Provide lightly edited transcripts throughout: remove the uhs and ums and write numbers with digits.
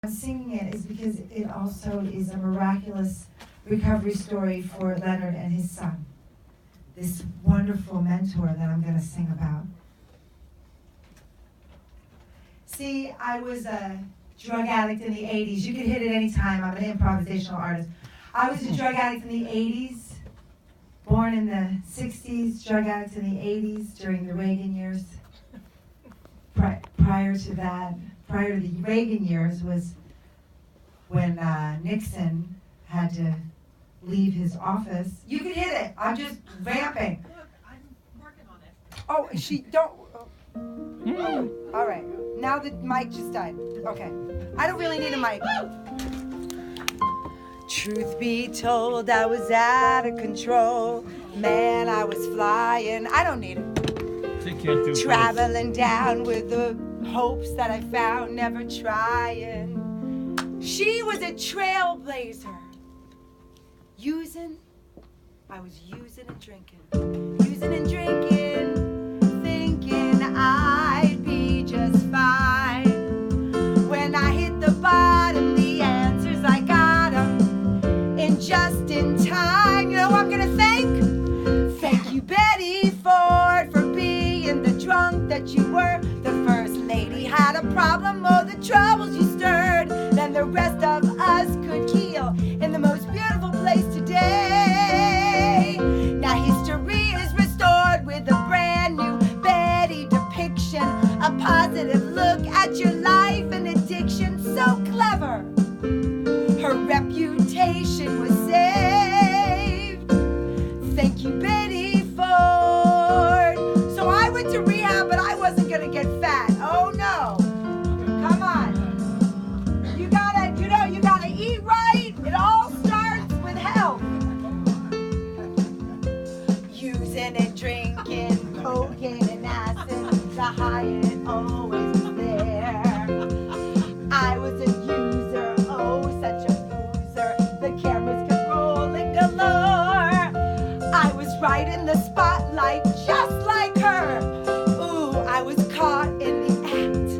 Singing it is because it also is a miraculous recovery story for Leonard and his son, this wonderful mentor that I'm going to sing about. See, I was a drug addict in the 80s. You can hit it any time. I'm an improvisational artist. I was a drug addict in the 80s, born in the 60s, drug addict in the 80s during the Reagan years. Prior to the Reagan years was when Nixon had to leave his office. You can hit it. I'm just vamping. Look, I'm working on it. Oh, she don't. Oh, all right. Now the mic just died. Okay. I don't really need a mic. Truth be told, I was out of control. Man, I was flying. I don't need it. Traveling down with the hopes that I found, never trying. She was a trailblazer. I was using and drinking. Using and drinking, thinking I'd be just fine. When I hit the bottom, the answers I got 'em in just in time. You know who I'm gonna thank? Thank you, Betty Ford, for being the drunk that you were. The first lady had a problem, oh, the troubles you stirred. Then the rest of us could heal in the most beautiful place today. Now history is restored with a brand new Betty depiction, a positive look at your life and addiction. So clever, her reputation was saved. Thank you, Betty Ford. So I went to rehab, but I wasn't gonna get fat. Oh no. Come on. You gotta eat right. It all starts with health. Using and drinking, cocaine and acid, the high it always was there. I was a user, oh such a loser. The cameras kept rolling galore. I was right in the spotlight, just like her. Ooh, I was caught in the act.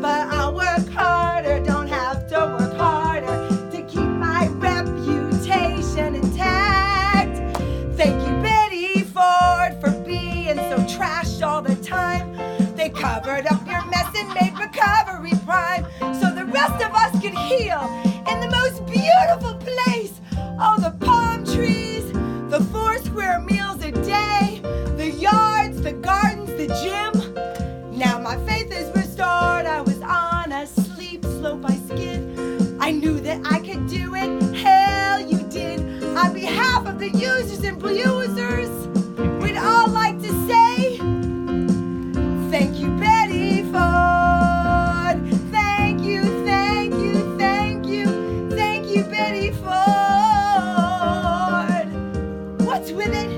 But I'll work harder, don't have to work harder to keep my reputation intact. Thank you, Betty Ford, for being so trashed all the time. They covered up your mess and made recovery prime, so the rest of us could heal in the most beautiful place. Oh, the palm trees, the 4 square meals a day, the yards, the gardens, the gym. Now my faith is restored. I was on a sleep slope I skid. I knew that I could do it. Hell, you did. On behalf of the users and abusers, we'd all like to say, thank you, Betty Ford. Thank you, thank you, thank you, thank you, Betty Ford. What's with it?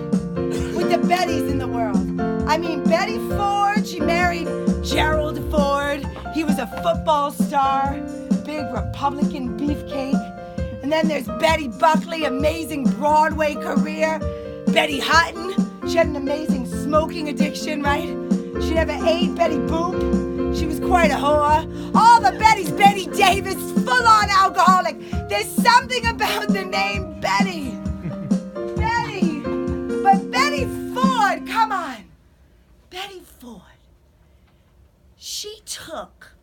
With the Bettys in the world. I mean, Betty Ford, she married Gerald Ford. He was a football star, big Republican beefcake. And then there's Betty Buckley, amazing Broadway career. Betty Hutton, she had an amazing smoking addiction, right? She never ate. Betty Boop, she was quite a whore. All the Bettys, Betty Davis, full-on alcoholic. There's something about the name Betty. Betty. But Betty Ford, come on. Betty Ford. She took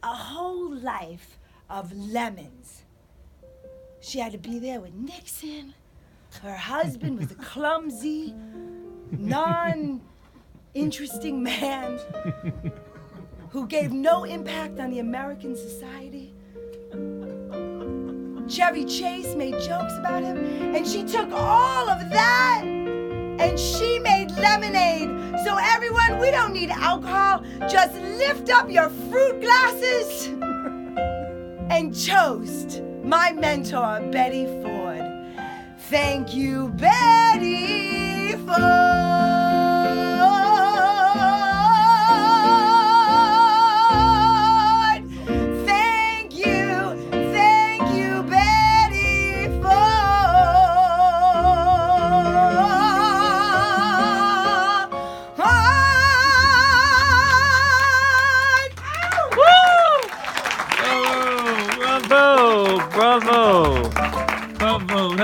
a whole life of lemons. She had to be there with Nixon. Her husband was a clumsy, non-interesting man who gave no impact on the American society. Chevy Chase made jokes about him, and she took all of that and she made lemonade. So everyone, we don't need alcohol. Just lift up your fruit glasses and toast my mentor, Betty Ford. Thank you, Betty Ford. Thank you, Betty Ford. Woo! Bravo! Bravo! Bravo!